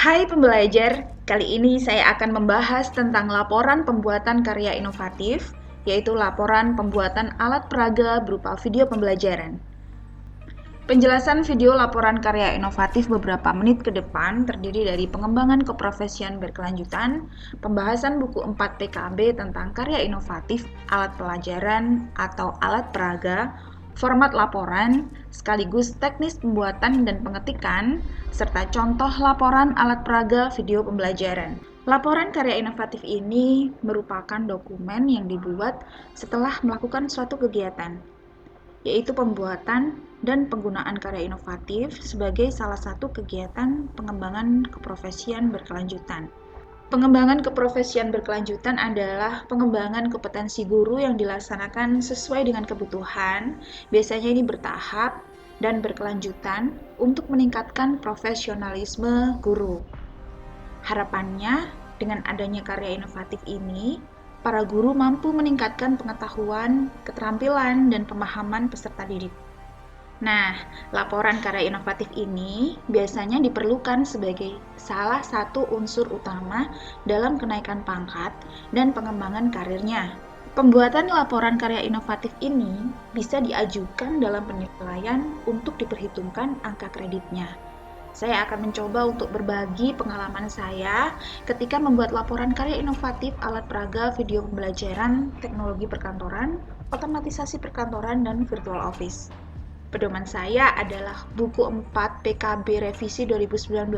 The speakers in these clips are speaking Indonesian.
Hai pembelajar, kali ini saya akan membahas tentang laporan pembuatan karya inovatif, yaitu laporan pembuatan alat peraga berupa video pembelajaran. Penjelasan video laporan karya inovatif beberapa menit ke depan terdiri dari pengembangan keprofesian berkelanjutan, pembahasan buku 4 PKB tentang karya inovatif, alat pelajaran atau alat peraga, format laporan, sekaligus teknis pembuatan dan pengetikan, serta contoh laporan alat peraga video pembelajaran. Laporan karya inovatif ini merupakan dokumen yang dibuat setelah melakukan suatu kegiatan, yaitu pembuatan dan penggunaan karya inovatif sebagai salah satu kegiatan pengembangan keprofesian berkelanjutan. Pengembangan keprofesian berkelanjutan adalah pengembangan kompetensi guru yang dilaksanakan sesuai dengan kebutuhan, biasanya ini bertahap dan berkelanjutan untuk meningkatkan profesionalisme guru. Harapannya, dengan adanya karya inovatif ini, para guru mampu meningkatkan pengetahuan, keterampilan, dan pemahaman peserta didik. Nah, laporan karya inovatif ini biasanya diperlukan sebagai salah satu unsur utama dalam kenaikan pangkat dan pengembangan karirnya. Pembuatan laporan karya inovatif ini bisa diajukan dalam penilaian untuk diperhitungkan angka kreditnya. Saya akan mencoba untuk berbagi pengalaman saya ketika membuat laporan karya inovatif alat peraga video pembelajaran, teknologi perkantoran, otomatisasi perkantoran, dan virtual office. Pedoman saya adalah buku 4 PKB Revisi 2019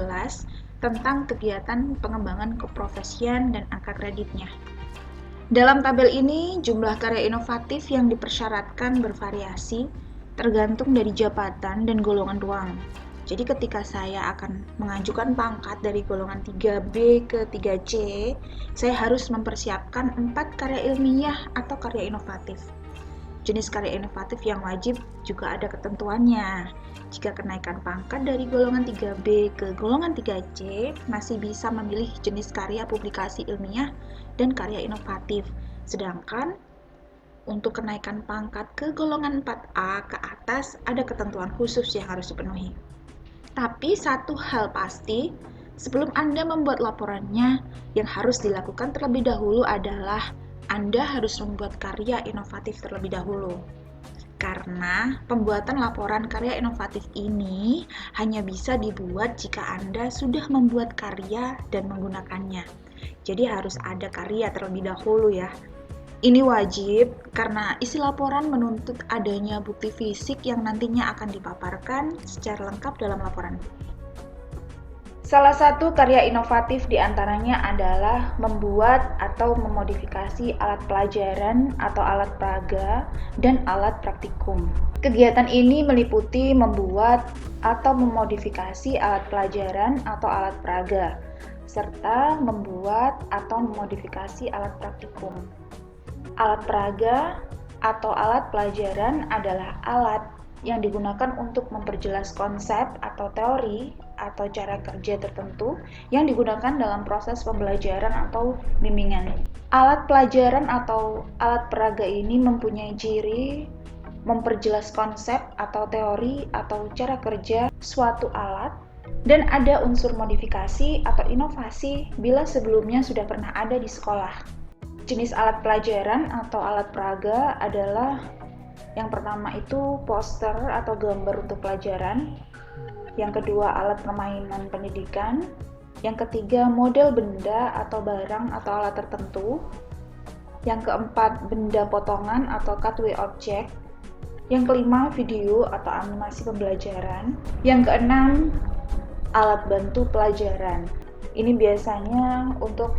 tentang kegiatan pengembangan keprofesian dan angka kreditnya. Dalam tabel ini, jumlah karya inovatif yang dipersyaratkan bervariasi tergantung dari jabatan dan golongan ruang. Jadi ketika saya akan mengajukan pangkat dari golongan 3B ke 3C, saya harus mempersiapkan 4 karya ilmiah atau karya inovatif. Jenis karya inovatif yang wajib juga ada ketentuannya. Jika kenaikan pangkat dari golongan 3B ke golongan 3C, masih bisa memilih jenis karya publikasi ilmiah dan karya inovatif. Sedangkan untuk kenaikan pangkat ke golongan 4A ke atas, ada ketentuan khusus yang harus dipenuhi. Tapi satu hal pasti, sebelum Anda membuat laporannya, yang harus dilakukan terlebih dahulu adalah Anda harus membuat karya inovatif terlebih dahulu. Karena pembuatan laporan karya inovatif ini hanya bisa dibuat jika Anda sudah membuat karya dan menggunakannya. Jadi harus ada karya terlebih dahulu ya. Ini wajib karena isi laporan menuntut adanya bukti fisik yang nantinya akan dipaparkan secara lengkap dalam laporan. Salah satu karya inovatif diantaranya adalah membuat atau memodifikasi alat pelajaran atau alat peraga dan alat praktikum. Kegiatan ini meliputi membuat atau memodifikasi alat pelajaran atau alat peraga, serta membuat atau memodifikasi alat praktikum. Alat peraga atau alat pelajaran adalah alat yang digunakan untuk memperjelas konsep atau teori atau cara kerja tertentu yang digunakan dalam proses pembelajaran atau bimbingan. Alat pelajaran atau alat peraga ini mempunyai ciri memperjelas konsep atau teori atau cara kerja suatu alat dan ada unsur modifikasi atau inovasi bila sebelumnya sudah pernah ada di sekolah. Jenis alat pelajaran atau alat peraga adalah yang pertama itu poster atau gambar untuk pelajaran, yang kedua alat permainan pendidikan, yang ketiga model benda atau barang atau alat tertentu, yang keempat benda potongan atau cutaway object, yang kelima video atau animasi pembelajaran, yang keenam alat bantu pelajaran. Ini biasanya untuk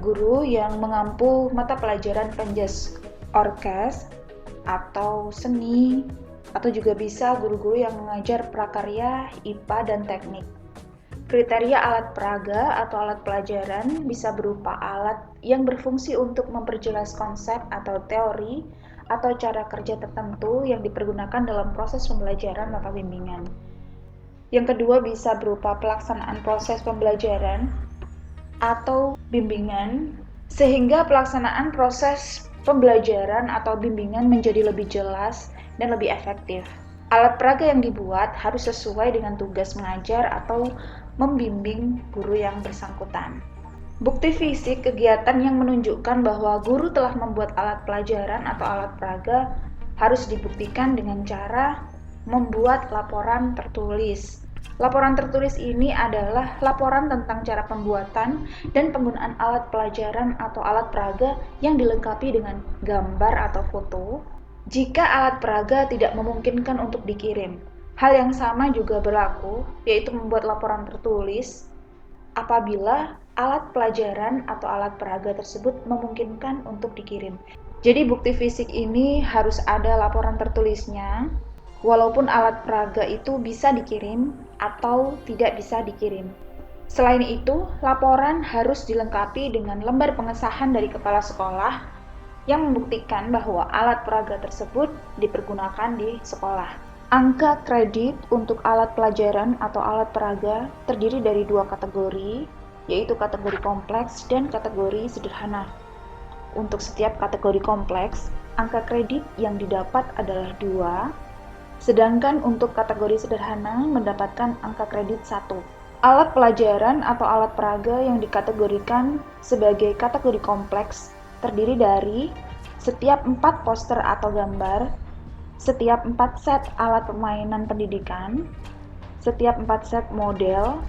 guru yang mengampu mata pelajaran penjas orkes atau seni, atau juga bisa guru-guru yang mengajar prakarya, IPA, dan teknik. Kriteria alat peraga atau alat pelajaran bisa berupa alat yang berfungsi untuk memperjelas konsep atau teori atau cara kerja tertentu yang dipergunakan dalam proses pembelajaran atau bimbingan. Yang kedua bisa berupa pelaksanaan proses pembelajaran atau bimbingan, sehingga pelaksanaan proses pembelajaran atau bimbingan menjadi lebih jelas dan lebih efektif. Alat peraga yang dibuat harus sesuai dengan tugas mengajar atau membimbing guru yang bersangkutan. Bukti fisik kegiatan yang menunjukkan bahwa guru telah membuat alat pelajaran atau alat peraga harus dibuktikan dengan cara membuat laporan tertulis. Laporan tertulis ini adalah laporan tentang cara pembuatan dan penggunaan alat pelajaran atau alat peraga yang dilengkapi dengan gambar atau foto jika alat peraga tidak memungkinkan untuk dikirim. Hal yang sama juga berlaku, yaitu membuat laporan tertulis apabila alat pelajaran atau alat peraga tersebut memungkinkan untuk dikirim. Jadi bukti fisik ini harus ada laporan tertulisnya, walaupun alat peraga itu bisa dikirim atau tidak bisa dikirim. Selain itu, laporan harus dilengkapi dengan lembar pengesahan dari kepala sekolah yang membuktikan bahwa alat peraga tersebut dipergunakan di sekolah. Angka kredit untuk alat pelajaran atau alat peraga terdiri dari dua kategori, yaitu kategori kompleks dan kategori sederhana. Untuk setiap kategori kompleks, angka kredit yang didapat adalah 2, sedangkan untuk kategori sederhana mendapatkan angka kredit 1. Alat pelajaran atau alat peraga yang dikategorikan sebagai kategori kompleks terdiri dari setiap 4 poster atau gambar, setiap 4 set alat permainan pendidikan, setiap 4 set model,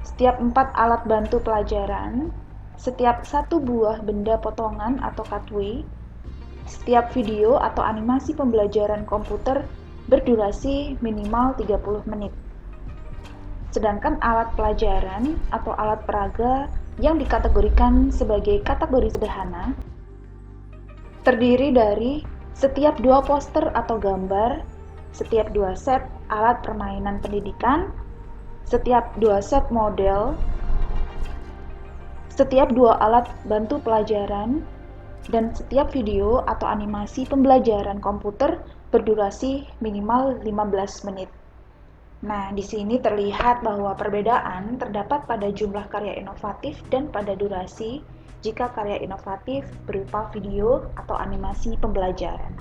setiap 4 alat bantu pelajaran, setiap 1 buah benda potongan atau cutaway, setiap video atau animasi pembelajaran komputer berdurasi minimal 30 menit. Sedangkan alat pelajaran atau alat peraga yang dikategorikan sebagai kategori sederhana terdiri dari setiap 2 poster atau gambar, setiap 2 set alat permainan pendidikan, setiap 2 set model, setiap 2 alat bantu pelajaran, dan setiap video atau animasi pembelajaran komputer berdurasi minimal 15 menit. Nah, di sini terlihat bahwa perbedaan terdapat pada jumlah karya inovatif dan pada durasi jika karya inovatif berupa video atau animasi pembelajaran.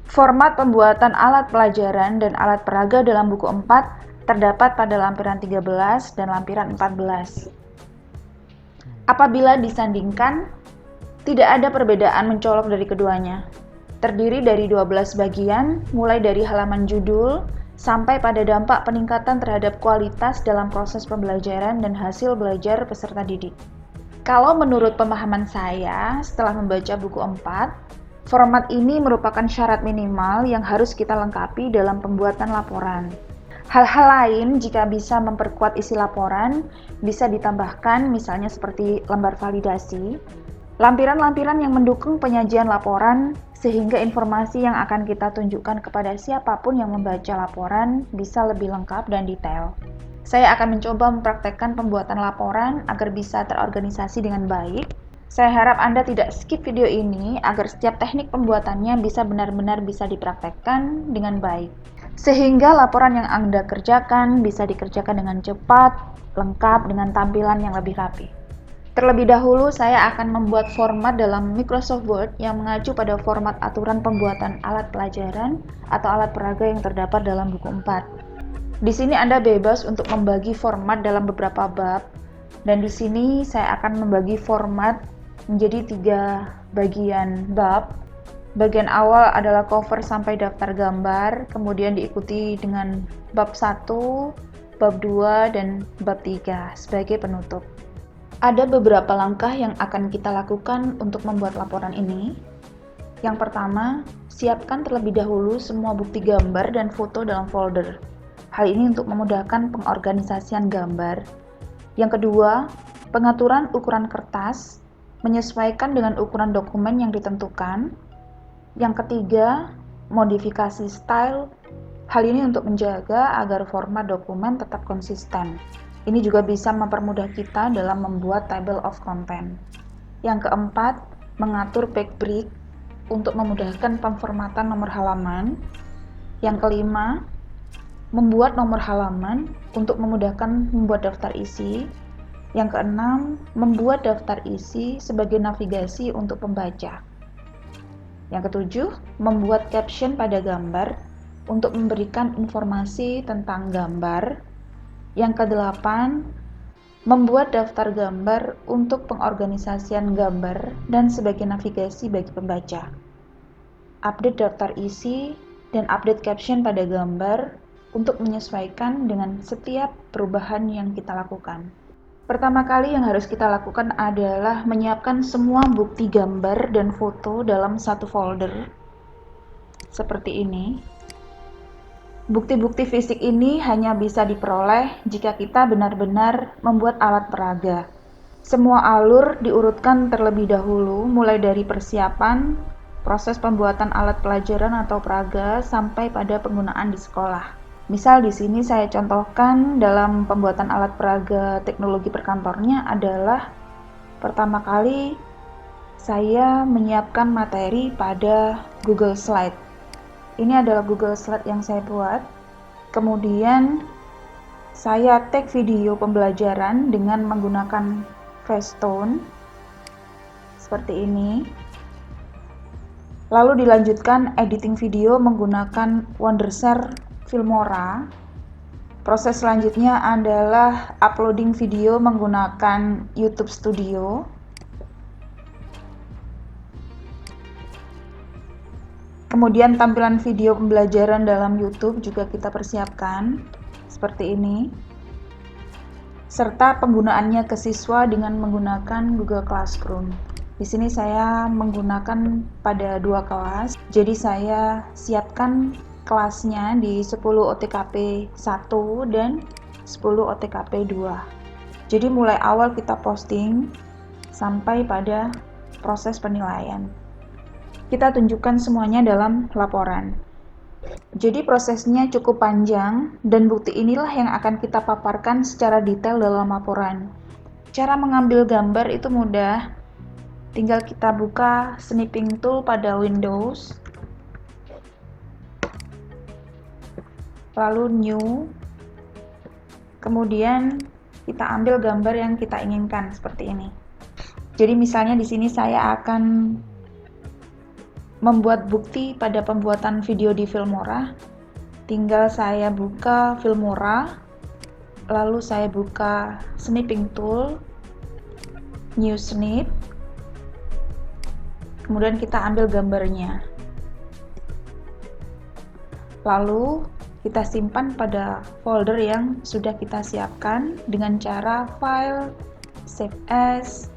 Format pembuatan alat pelajaran dan alat peraga dalam buku 4 terdapat pada lampiran 13 dan lampiran 14. Apabila disandingkan, tidak ada perbedaan mencolok dari keduanya. Terdiri dari 12 bagian, mulai dari halaman judul, sampai pada dampak peningkatan terhadap kualitas dalam proses pembelajaran dan hasil belajar peserta didik. Kalau menurut pemahaman saya, setelah membaca buku 4, format ini merupakan syarat minimal yang harus kita lengkapi dalam pembuatan laporan. Hal-hal lain jika bisa memperkuat isi laporan, bisa ditambahkan misalnya seperti lembar validasi, lampiran-lampiran yang mendukung penyajian laporan, sehingga informasi yang akan kita tunjukkan kepada siapapun yang membaca laporan bisa lebih lengkap dan detail. Saya akan mencoba mempraktekkan pembuatan laporan agar bisa terorganisasi dengan baik. Saya harap Anda tidak skip video ini agar setiap teknik pembuatannya bisa benar-benar bisa dipraktekkan dengan baik. Sehingga laporan yang Anda kerjakan bisa dikerjakan dengan cepat, lengkap, dengan tampilan yang lebih rapi. Terlebih dahulu, saya akan membuat format dalam Microsoft Word yang mengacu pada format aturan pembuatan alat pelajaran atau alat peraga yang terdapat dalam buku 4. Di sini Anda bebas untuk membagi format dalam beberapa bab, dan di sini saya akan membagi format menjadi 3 bagian bab. Bagian awal adalah cover sampai daftar gambar, kemudian diikuti dengan bab 1, bab 2, dan bab 3 sebagai penutup. Ada beberapa langkah yang akan kita lakukan untuk membuat laporan ini. Yang pertama, siapkan terlebih dahulu semua bukti gambar dan foto dalam folder. Hal ini untuk memudahkan pengorganisasian gambar. Yang kedua, pengaturan ukuran kertas, menyesuaikan dengan ukuran dokumen yang ditentukan. Yang ketiga, modifikasi style. Hal ini untuk menjaga agar format dokumen tetap konsisten. Ini juga bisa mempermudah kita dalam membuat table of content. Yang keempat, mengatur backbrick untuk memudahkan pemformatan nomor halaman. Yang kelima, membuat nomor halaman untuk memudahkan membuat daftar isi. Yang keenam, membuat daftar isi sebagai navigasi untuk pembaca. Yang ketujuh, membuat caption pada gambar. untuk memberikan informasi tentang gambar. Yang kedelapan, membuat daftar gambar untuk pengorganisasian gambar dan sebagai navigasi bagi pembaca. Update daftar isi dan update caption pada gambar untuk menyesuaikan dengan setiap perubahan yang kita lakukan. Pertama kali yang harus kita lakukan adalah menyiapkan semua bukti gambar dan foto dalam satu folder seperti ini. Bukti-bukti fisik ini hanya bisa diperoleh jika kita benar-benar membuat alat peraga. Semua alur diurutkan terlebih dahulu, mulai dari persiapan, proses pembuatan alat pelajaran atau peraga, sampai pada penggunaan di sekolah. Misal di sini saya contohkan dalam pembuatan alat peraga teknologi perkantornya adalah pertama kali saya menyiapkan materi pada Google Slide. Ini adalah Google Slide yang saya buat. Kemudian saya tag video pembelajaran dengan menggunakan Facetune seperti ini. Lalu dilanjutkan editing video menggunakan Wondershare Filmora. Proses selanjutnya adalah uploading video menggunakan YouTube Studio. Kemudian tampilan video pembelajaran dalam YouTube juga kita persiapkan seperti ini. Serta penggunaannya ke siswa dengan menggunakan Google Classroom. Di sini saya menggunakan pada 2 kelas. Jadi saya siapkan kelasnya di 10 OTKP 1 dan 10 OTKP 2. Jadi mulai awal kita posting sampai pada proses penilaian. Kita tunjukkan semuanya dalam laporan. Jadi prosesnya cukup panjang dan bukti inilah yang akan kita paparkan secara detail dalam laporan. Cara mengambil gambar itu mudah. Tinggal kita buka snipping tool pada Windows. Lalu new, kemudian kita ambil gambar yang kita inginkan seperti ini. Jadi misalnya di sini saya akan membuat bukti pada pembuatan video di Filmora. Tinggal saya buka Filmora, lalu saya buka snipping tool, new snip, kemudian kita ambil gambarnya. Lalu kita simpan pada folder yang sudah kita siapkan dengan cara file, save as,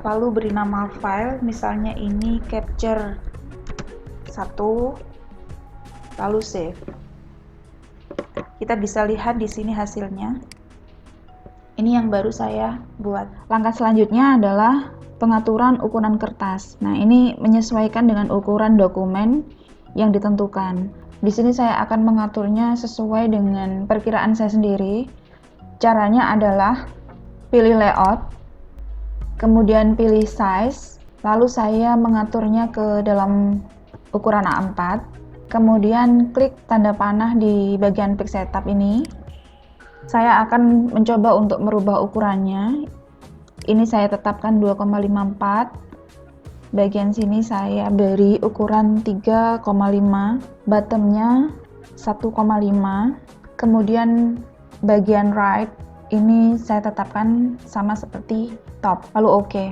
lalu beri nama file, misalnya ini capture 1, lalu save. Kita bisa lihat di sini hasilnya. Ini yang baru saya buat. Langkah selanjutnya adalah pengaturan ukuran kertas. Nah, ini menyesuaikan dengan ukuran dokumen yang ditentukan. Di sini saya akan mengaturnya sesuai dengan perkiraan saya sendiri. Caranya adalah pilih layout, kemudian pilih size, lalu saya mengaturnya ke dalam ukuran A4, kemudian klik tanda panah di bagian Pick Setup ini. Saya akan mencoba untuk merubah ukurannya. Ini saya tetapkan 2,54. Bagian sini saya beri ukuran 3,5, bottomnya 1,5, kemudian bagian right ini saya tetapkan sama seperti top, lalu oke.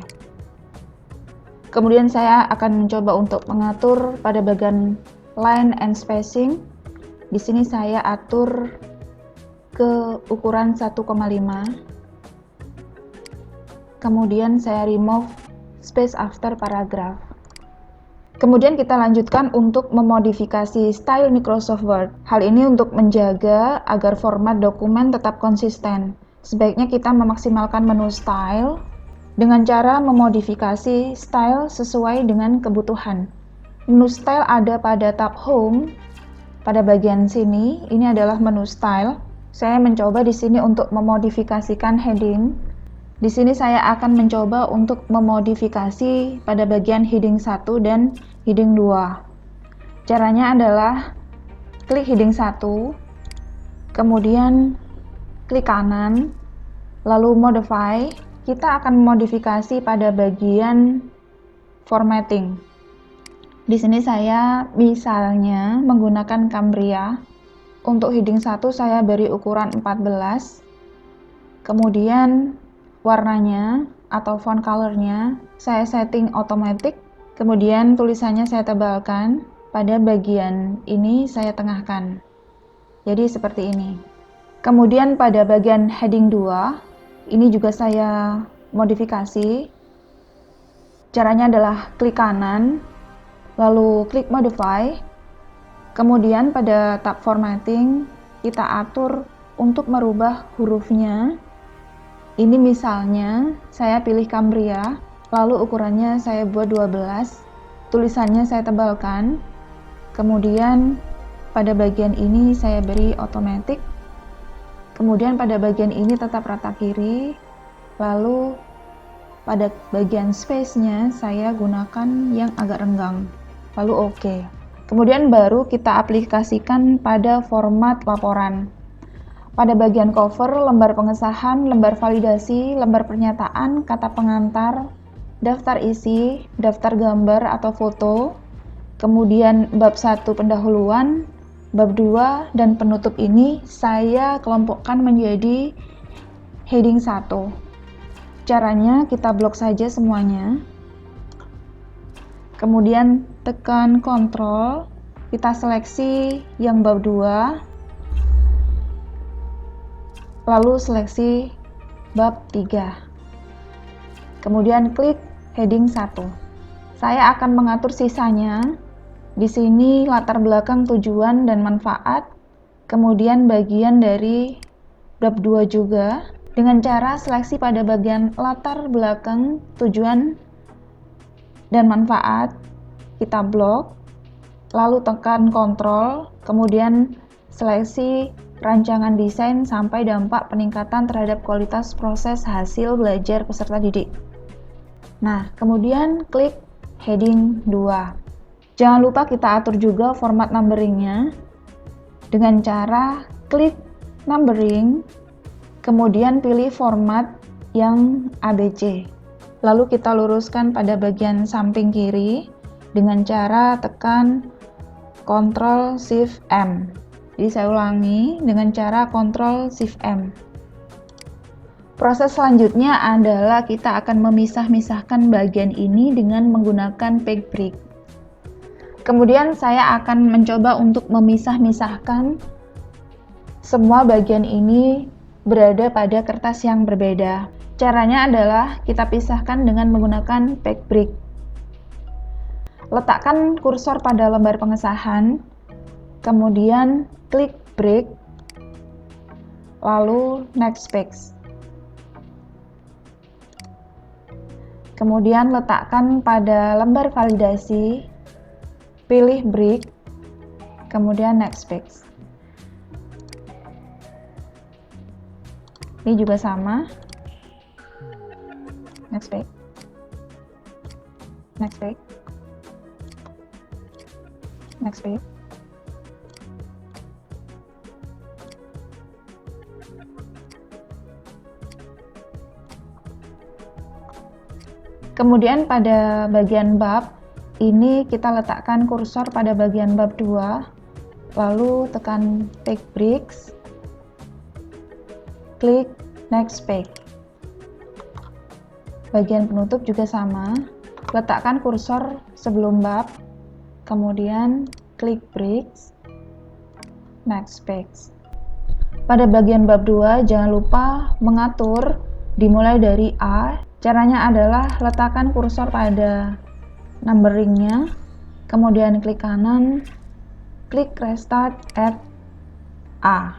Kemudian saya akan mencoba untuk mengatur pada bagian line and spacing. Di sini saya atur ke ukuran 1,5. Kemudian saya remove space after paragraph. Kemudian kita lanjutkan untuk memodifikasi style Microsoft Word. Hal ini untuk menjaga agar format dokumen tetap konsisten. Sebaiknya kita memaksimalkan menu style dengan cara memodifikasi style sesuai dengan kebutuhan. Menu style ada pada tab home. Pada bagian sini, ini adalah menu style. Saya mencoba di sini untuk memodifikasikan heading. Di sini saya akan mencoba untuk memodifikasi pada bagian heading 1 dan heading 2. Caranya adalah klik heading 1, kemudian klik kanan, lalu modify. Kita akan memodifikasi pada bagian formatting. Di sini saya misalnya menggunakan Cambria. Untuk heading 1 saya beri ukuran 14. Kemudian warnanya atau font colornya saya setting automatic. Kemudian tulisannya saya tebalkan. Pada bagian ini saya tengahkan. Jadi seperti ini. Kemudian pada bagian heading 2, ini juga saya modifikasi. Caranya adalah klik kanan, lalu klik modify. Kemudian pada tab formatting, kita atur untuk merubah hurufnya. Ini misalnya saya pilih Cambria, lalu ukurannya saya buat 12. Tulisannya saya tebalkan. Kemudian pada bagian ini saya beri automatic. Kemudian pada bagian ini tetap rata kiri. Lalu pada bagian space-nya saya gunakan yang agak renggang. Lalu oke. Kemudian baru kita aplikasikan pada format laporan. Pada bagian cover, lembar pengesahan, lembar validasi, lembar pernyataan, kata pengantar, daftar isi, daftar gambar atau foto, kemudian bab 1 pendahuluan, bab 2, dan penutup ini saya kelompokkan menjadi heading 1. Caranya kita blok saja semuanya. Kemudian tekan Ctrl, kita seleksi yang bab 2, lalu seleksi bab 3. Kemudian klik heading 1. Saya akan mengatur sisanya. Di sini latar belakang tujuan dan manfaat, kemudian bagian dari bab 2 juga, dengan cara seleksi pada bagian latar belakang tujuan dan manfaat, kita blok, lalu tekan Ctrl, kemudian seleksi rancangan desain sampai dampak peningkatan terhadap kualitas proses hasil belajar peserta didik. Nah, kemudian klik heading 2. Jangan lupa kita atur juga format numberingnya dengan cara klik numbering, kemudian pilih format yang ABC. Lalu kita luruskan pada bagian samping kiri dengan cara tekan Ctrl Shift M. Jadi saya ulangi dengan cara Ctrl Shift M. Proses selanjutnya adalah kita akan memisah-misahkan bagian ini dengan menggunakan page break. Kemudian saya akan mencoba untuk memisah-misahkan semua bagian ini berada pada kertas yang berbeda. Caranya adalah kita pisahkan dengan menggunakan page break. Letakkan kursor pada lembar pengesahan, kemudian klik break, lalu next page. Kemudian letakkan pada lembar validasi, pilih break, kemudian next page. Ini juga sama. Next page. Next page. Next page. Kemudian pada bagian bab ini kita letakkan kursor pada bagian bab 2, lalu tekan take breaks, klik next page. Bagian penutup juga sama, letakkan kursor sebelum bab, kemudian klik breaks, next page. Pada bagian bab 2 jangan lupa mengatur dimulai dari A. Caranya adalah letakkan kursor pada numberingnya, kemudian klik kanan, klik restart at A,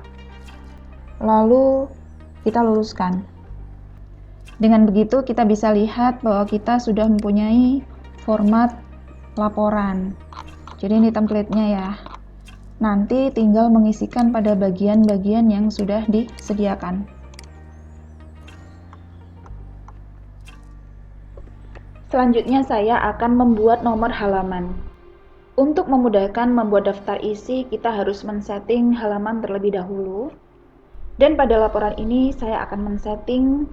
lalu kita luruskan. Dengan begitu kita bisa lihat bahwa kita sudah mempunyai format laporan. Jadi ini template-nya ya. Nanti tinggal mengisikan pada bagian-bagian yang sudah disediakan. Selanjutnya saya akan membuat nomor halaman. Untuk memudahkan membuat daftar isi, kita harus men-setting halaman terlebih dahulu. Dan pada laporan ini saya akan men-setting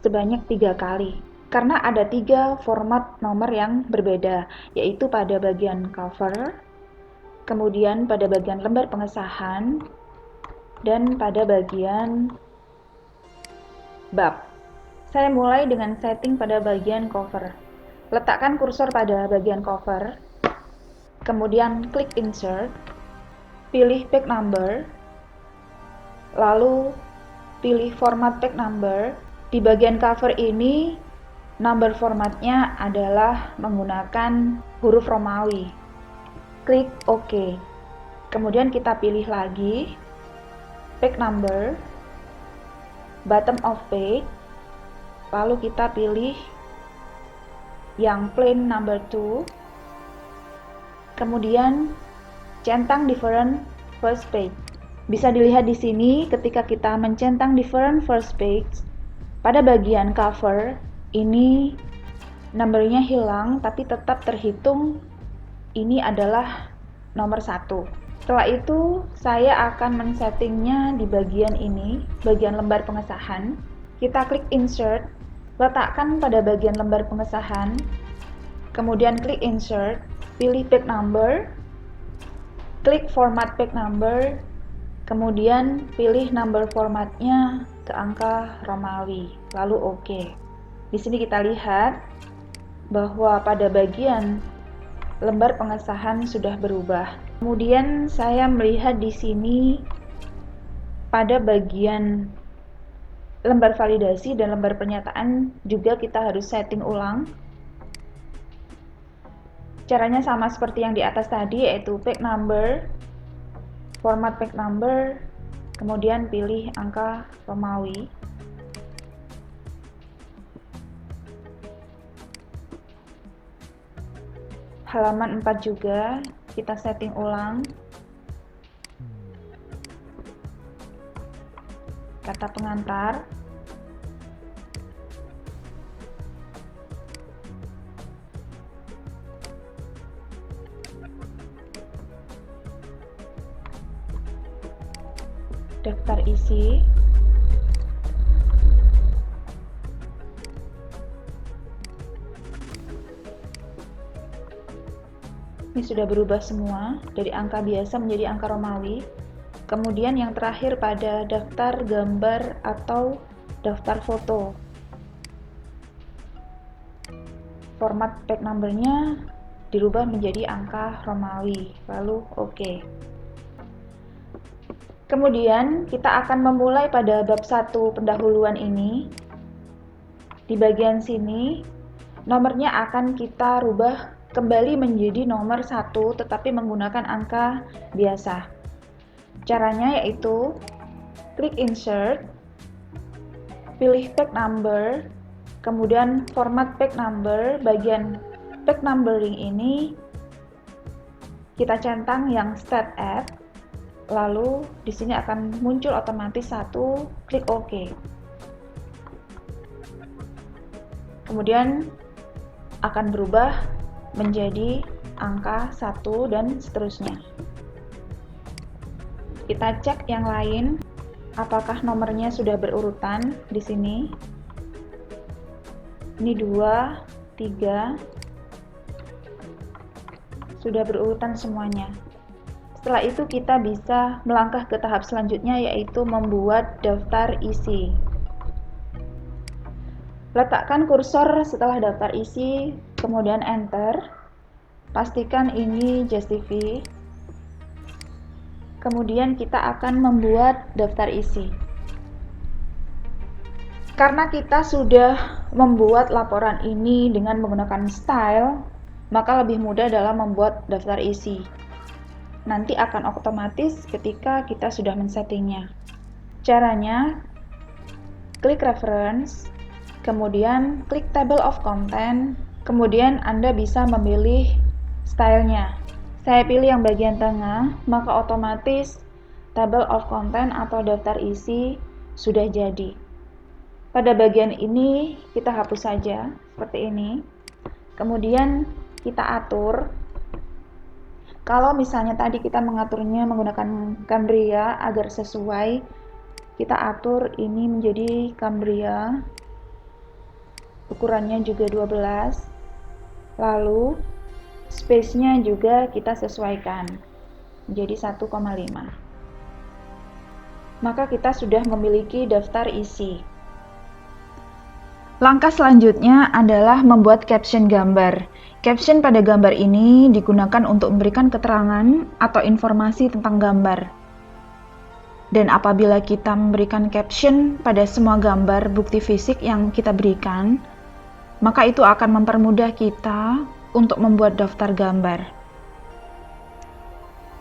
sebanyak 3 kali. Karena ada 3 format nomor yang berbeda, yaitu pada bagian cover, kemudian pada bagian lembar pengesahan, dan pada bagian bab. Saya mulai dengan setting pada bagian cover. Letakkan kursor pada bagian cover, kemudian klik insert, pilih page number, lalu pilih format page number. Di bagian cover ini, number formatnya adalah menggunakan huruf Romawi. Klik OK. Kemudian kita pilih lagi page number, bottom of page, lalu kita pilih yang plain number 2, kemudian centang different first page. Bisa dilihat di sini ketika kita mencentang different first page, pada bagian cover ini nomornya hilang tapi tetap terhitung ini adalah nomor 1. Setelah itu saya akan men-settingnya di bagian ini, bagian lembar pengesahan. Kita klik insert, letakkan pada bagian lembar pengesahan, kemudian klik insert, pilih page number, klik format page number, kemudian pilih number formatnya ke angka Romawi, lalu OK. Di sini kita lihat bahwa pada bagian lembar pengesahan sudah berubah. Kemudian saya melihat di sini pada bagian lembar validasi dan lembar pernyataan juga kita harus setting ulang. Caranya sama seperti yang di atas tadi, yaitu page number, format page number, kemudian pilih angka Romawi. Halaman 4 juga kita setting ulang. Kata pengantar. Daftar isi. Ini sudah berubah semua dari angka biasa menjadi angka Romawi. Kemudian yang terakhir pada daftar gambar atau daftar foto. Format page numbernya dirubah menjadi angka Romawi, lalu OK. Kemudian kita akan memulai pada bab 1 pendahuluan ini. Di bagian sini, nomornya akan kita rubah kembali menjadi nomor 1 tetapi menggunakan angka biasa. Caranya yaitu klik insert, pilih page number, kemudian format page number. Bagian page numbering ini kita centang yang stat at, lalu di sini akan muncul otomatis 1, klik OK. Kemudian akan berubah menjadi angka 1 dan seterusnya. Kita cek yang lain, apakah nomornya sudah berurutan di sini. Ini 2, 3, sudah berurutan semuanya. Setelah itu kita bisa melangkah ke tahap selanjutnya, yaitu membuat daftar isi. Letakkan kursor setelah daftar isi, kemudian enter. Pastikan ini justify. Kemudian kita akan membuat daftar isi. Karena kita sudah membuat laporan ini dengan menggunakan style, maka lebih mudah dalam membuat daftar isi. Nanti akan otomatis ketika kita sudah men-settingnya. Caranya, klik reference, kemudian klik table of content, kemudian Anda bisa memilih stylenya. Saya pilih yang bagian tengah, maka otomatis table of content atau daftar isi sudah jadi. Pada bagian ini kita hapus saja seperti ini. Kemudian kita atur. Kalau misalnya tadi kita mengaturnya menggunakan Cambria agar sesuai, kita atur ini menjadi Cambria. ukurannya juga 12. Lalu space-nya juga kita sesuaikan menjadi 1,5. Maka kita sudah memiliki daftar isi. Langkah selanjutnya adalah membuat caption gambar. Caption pada gambar ini digunakan untuk memberikan keterangan atau informasi tentang gambar. Dan apabila kita memberikan caption pada semua gambar bukti fisik yang kita berikan, maka itu akan mempermudah kita untuk membuat daftar gambar.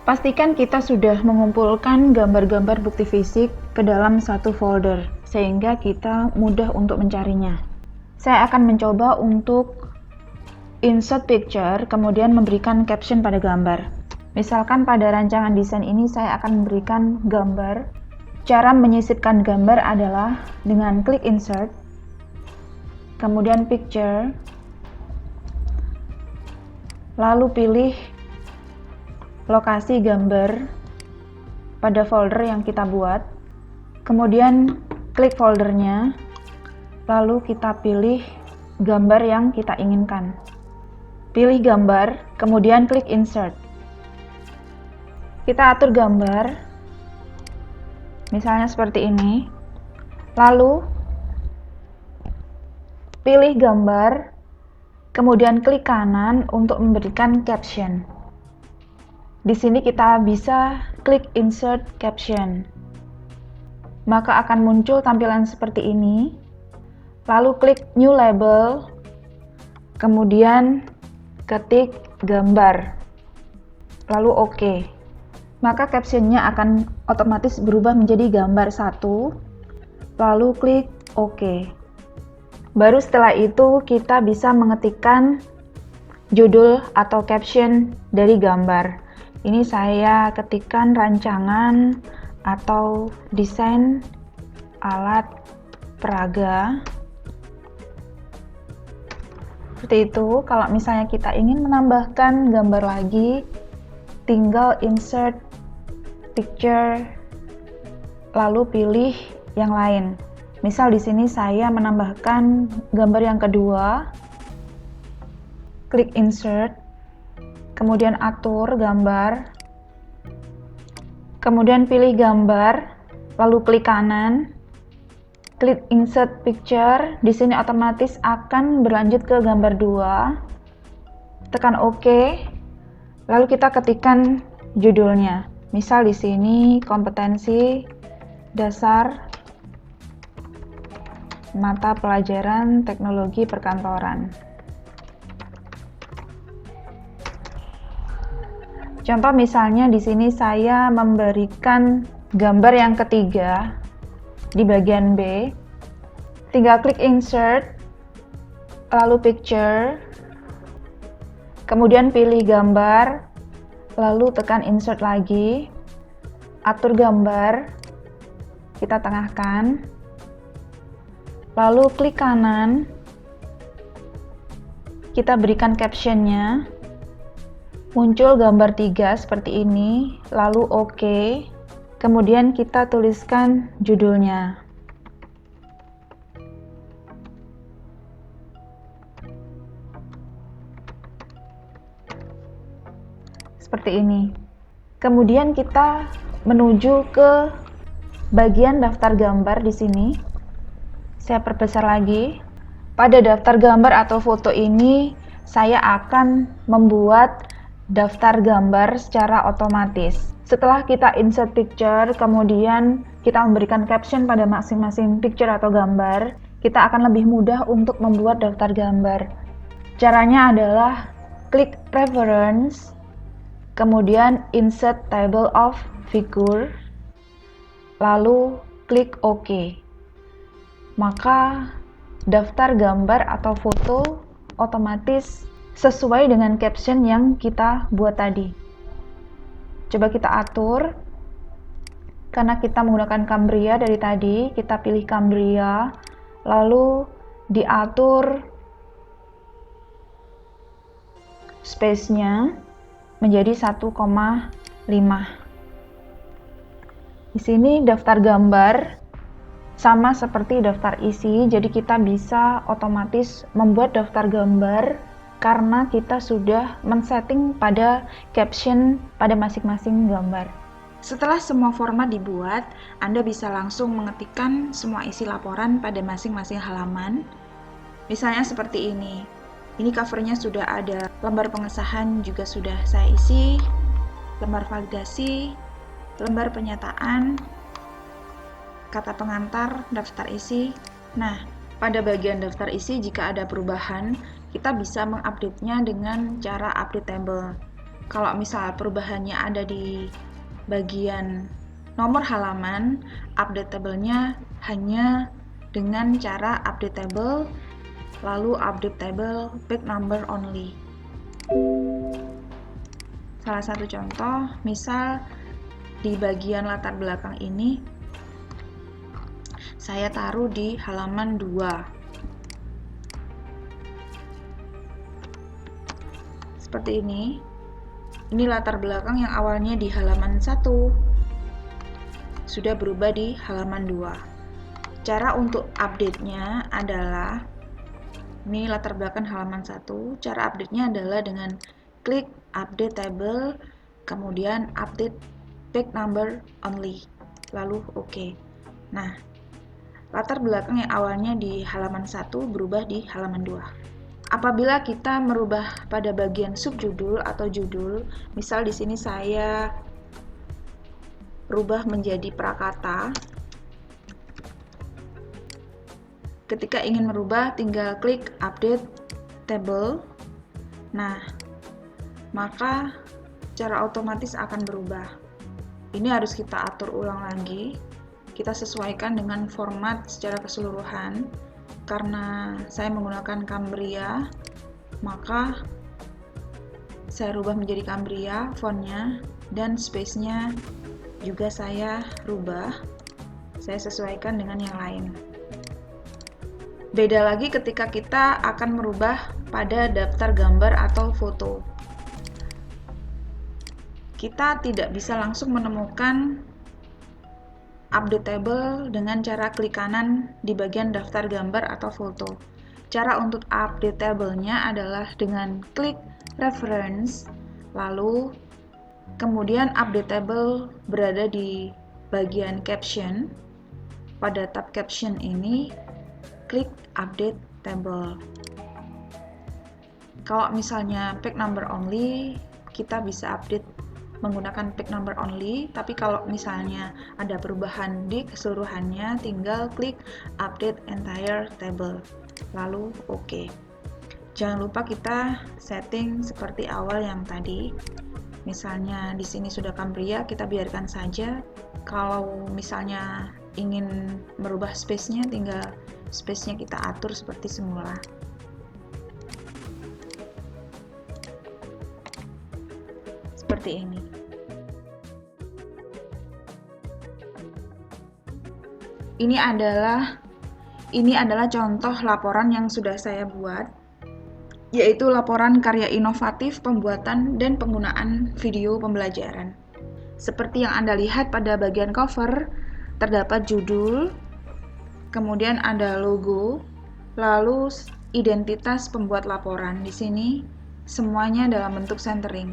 Pastikan kita sudah mengumpulkan gambar-gambar bukti fisik ke dalam satu folder, sehingga kita mudah untuk mencarinya. Saya akan mencoba untuk insert picture, kemudian memberikan caption pada gambar. Misalkan pada rancangan desain ini saya akan memberikan gambar. Cara menyisipkan gambar adalah dengan klik insert, kemudian picture, lalu pilih lokasi gambar pada folder yang kita buat, kemudian klik foldernya, lalu kita pilih gambar yang kita inginkan. Pilih gambar, kemudian klik insert. Kita atur gambar, misalnya seperti ini, lalu pilih gambar, kemudian klik kanan untuk memberikan caption. Di sini kita bisa klik insert caption. Maka akan muncul tampilan seperti ini. Lalu klik new label, kemudian ketik gambar. Lalu OK. Maka captionnya akan otomatis berubah menjadi gambar 1. Lalu klik OK. Baru setelah itu kita bisa mengetikkan judul atau caption dari gambar. Ini saya ketikkan rancangan atau desain alat peraga. Seperti itu. Kalau misalnya kita ingin menambahkan gambar lagi, tinggal insert picture, lalu pilih yang lain. Misal di sini saya menambahkan gambar yang kedua, klik insert, kemudian atur gambar, kemudian pilih gambar, lalu klik kanan, klik insert picture. Di sini otomatis akan berlanjut ke gambar 2. Tekan OK. Lalu kita ketikkan judulnya. Misal di sini kompetensi dasar mata pelajaran teknologi perkantoran. Contoh misalnya di sini saya memberikan gambar yang ketiga di bagian B. Tinggal klik insert, lalu picture, kemudian pilih gambar, lalu tekan insert lagi, atur gambar, kita tengahkan, lalu klik kanan, kita berikan captionnya. Muncul gambar 3 seperti ini, lalu OK. Kemudian kita tuliskan judulnya. Seperti ini. Kemudian kita menuju ke bagian daftar gambar di sini. Saya perbesar lagi. Pada daftar gambar atau foto ini, saya akan membuat daftar gambar secara otomatis. Setelah kita insert picture, kemudian kita memberikan caption pada masing-masing picture atau gambar, kita akan lebih mudah untuk membuat daftar gambar. Caranya adalah klik reference, kemudian insert table of figure, lalu klik OK. Maka daftar gambar atau foto otomatis sesuai dengan caption yang kita buat tadi. Coba kita atur. Karena kita menggunakan Cambria dari tadi, kita pilih Cambria, lalu diatur space-nya menjadi 1,5. Di sini daftar gambar sama seperti daftar isi, jadi kita bisa otomatis membuat daftar gambar karena kita sudah men-setting pada caption pada masing-masing gambar. Setelah semua format dibuat, Anda bisa langsung mengetikkan semua isi laporan pada masing-masing halaman. Misalnya seperti ini. Ini covernya sudah ada, lembar pengesahan juga sudah saya isi, lembar validasi, lembar penyataan, kata pengantar, daftar isi. Nah, pada bagian daftar isi jika ada perubahan, kita bisa mengupdate-nya dengan cara update table. Kalau misal perubahannya ada di bagian nomor halaman, update table-nya hanya dengan cara update table, lalu update table page number only. Salah satu contoh, misal di bagian latar belakang ini saya taruh di halaman 2. Seperti ini. Ini latar belakang yang awalnya di halaman 1 sudah berubah di halaman 2. Cara untuk update-nya adalah ini latar belakang halaman 1. Cara update-nya adalah dengan klik update table, kemudian update page number only, lalu OK. Nah, latar belakang yang awalnya di halaman 1 berubah di halaman 2. Apabila kita merubah pada bagian subjudul atau judul, misal di sini saya rubah menjadi prakata. Ketika ingin merubah, tinggal klik update table. Nah, maka secara otomatis akan berubah. Ini harus kita atur ulang lagi. Kita sesuaikan dengan format secara keseluruhan. Karena saya menggunakan Cambria, maka saya rubah menjadi Cambria fontnya, dan space-nya juga saya rubah. Saya sesuaikan dengan yang lain. Beda lagi ketika kita akan merubah pada daftar gambar atau foto. Kita tidak bisa langsung menemukan update table dengan cara klik kanan di bagian daftar gambar atau foto. Cara untuk update table-nya adalah dengan klik reference, lalu kemudian update table berada di bagian caption. Pada tab caption ini, klik update table. Kalau misalnya page number only, kita bisa update menggunakan page number only, tapi kalau misalnya ada perubahan di keseluruhannya, tinggal klik update entire table, lalu OK. Jangan lupa kita setting seperti awal yang tadi. Misalnya di sini sudah Cambria, kita biarkan saja. Kalau misalnya ingin merubah space-nya, tinggal space-nya kita atur seperti semula. Seperti ini. Ini adalah contoh laporan yang sudah saya buat, yaitu laporan karya inovatif pembuatan dan penggunaan video pembelajaran. Seperti yang Anda lihat pada bagian cover, terdapat judul, kemudian ada logo, lalu identitas pembuat laporan. Di sini semuanya dalam bentuk centering.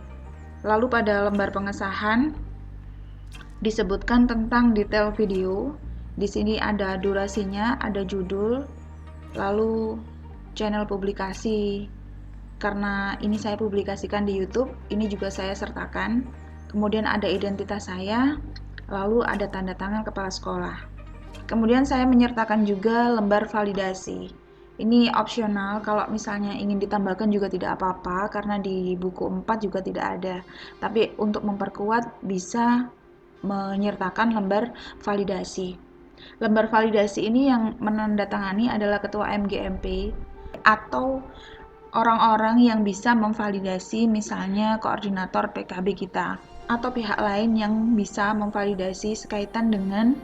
Lalu pada lembar pengesahan disebutkan tentang detail video. Di sini ada durasinya, ada judul, lalu channel publikasi. Karena ini saya publikasikan di YouTube, ini juga saya sertakan. Kemudian ada identitas saya, lalu ada tanda tangan kepala sekolah. Kemudian saya menyertakan juga lembar validasi. Ini opsional, kalau misalnya ingin ditambahkan juga tidak apa-apa, karena di buku 4 juga tidak ada. Tapi untuk memperkuat bisa menyertakan lembar validasi. Lembar validasi ini yang menandatangani adalah ketua MGMP atau orang-orang yang bisa memvalidasi, misalnya koordinator PKB kita, atau pihak lain yang bisa memvalidasi sekaitan dengan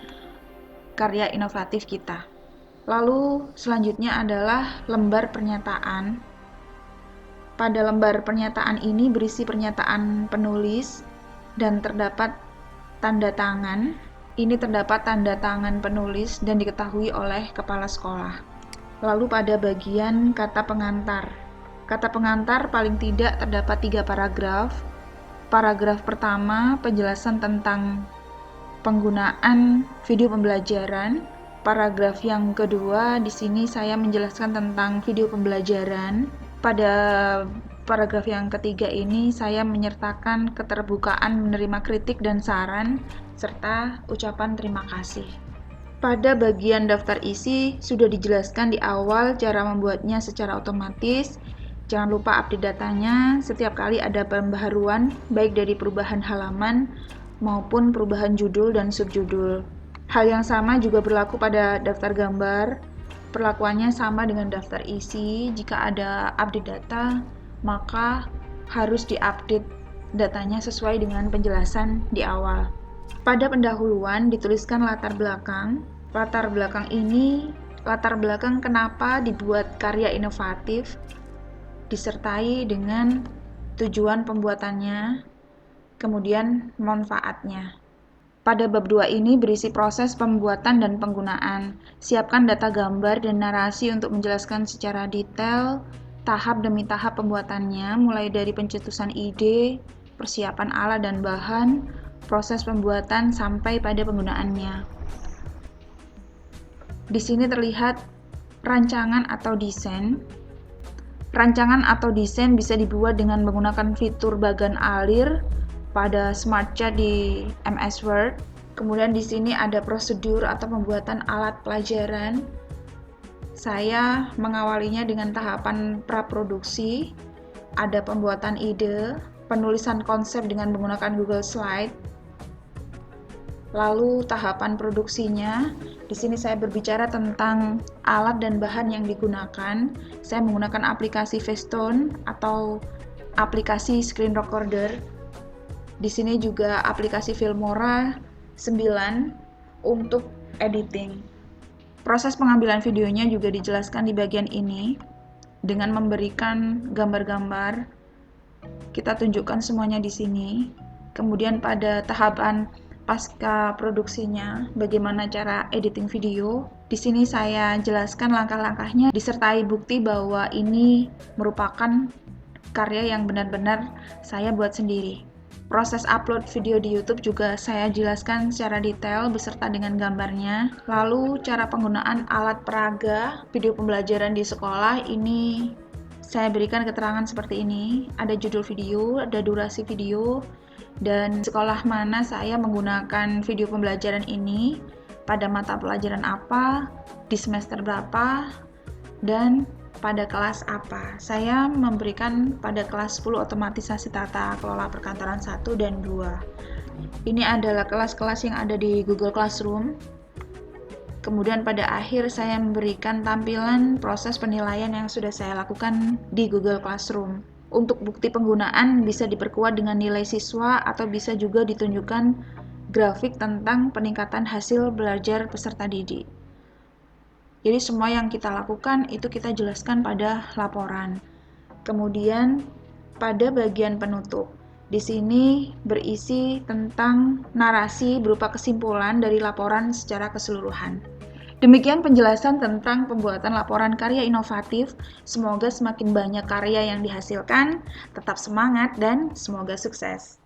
karya inovatif kita. Lalu selanjutnya adalah lembar pernyataan. Pada lembar pernyataan ini berisi pernyataan penulis dan terdapat tanda tangan. Ini terdapat tanda tangan penulis dan diketahui oleh kepala sekolah. Lalu pada bagian kata pengantar. Kata pengantar paling tidak terdapat 3 paragraf. Paragraf pertama, penjelasan tentang penggunaan video pembelajaran. Paragraf yang kedua, di sini saya menjelaskan tentang video pembelajaran. Pada paragraf yang ketiga ini, saya menyertakan keterbukaan menerima kritik dan saran, serta ucapan terima kasih. Pada bagian daftar isi, sudah dijelaskan di awal cara membuatnya secara otomatis. Jangan lupa update datanya setiap kali ada pembaharuan, baik dari perubahan halaman maupun perubahan judul dan subjudul. Hal yang sama juga berlaku pada daftar gambar. Perlakuannya sama dengan daftar isi. Jika ada update data, maka harus diupdate datanya sesuai dengan penjelasan di awal. Pada pendahuluan dituliskan latar belakang. Latar belakang ini latar belakang kenapa dibuat karya inovatif, disertai dengan tujuan pembuatannya, kemudian manfaatnya. Pada bab 2 ini berisi proses pembuatan dan penggunaan. Siapkan data gambar dan narasi untuk menjelaskan secara detail tahap demi tahap pembuatannya, mulai dari pencetusan ide, persiapan alat dan bahan, proses pembuatan sampai pada penggunaannya. Di sini terlihat rancangan atau desain. Rancangan atau desain bisa dibuat dengan menggunakan fitur bagan alir pada Smart Chat di MS Word. Kemudian di sini ada prosedur atau pembuatan alat pelajaran. Saya mengawalinya dengan tahapan praproduksi, ada pembuatan ide, penulisan konsep dengan menggunakan Google Slide, lalu tahapan produksinya. Di sini saya berbicara tentang alat dan bahan yang digunakan. Saya menggunakan aplikasi Facetune atau aplikasi screen recorder. Di sini juga aplikasi Filmora 9 untuk editing. Proses pengambilan videonya juga dijelaskan di bagian ini dengan memberikan gambar-gambar. Kita tunjukkan semuanya di sini. Kemudian pada tahapan pasca produksinya, bagaimana cara editing video. Di sini saya jelaskan langkah-langkahnya disertai bukti bahwa ini merupakan karya yang benar-benar saya buat sendiri. Proses upload video di YouTube juga saya jelaskan secara detail beserta dengan gambarnya. Lalu cara penggunaan alat peraga video pembelajaran di sekolah ini saya berikan keterangan seperti ini. Ada judul video, ada durasi video, dan sekolah mana saya menggunakan video pembelajaran ini, pada mata pelajaran apa, di semester berapa, dan pada kelas apa. Saya memberikan pada kelas 10 otomatisasi tata kelola perkantoran 1 dan 2. Ini adalah kelas-kelas yang ada di Google Classroom. Kemudian pada akhir saya memberikan tampilan proses penilaian yang sudah saya lakukan di Google Classroom. Untuk bukti penggunaan bisa diperkuat dengan nilai siswa atau bisa juga ditunjukkan grafik tentang peningkatan hasil belajar peserta didik. Jadi semua yang kita lakukan itu kita jelaskan pada laporan. Kemudian pada bagian penutup, di sini berisi tentang narasi berupa kesimpulan dari laporan secara keseluruhan. Demikian penjelasan tentang pembuatan laporan karya inovatif. Semoga semakin banyak karya yang dihasilkan. Tetap semangat dan semoga sukses.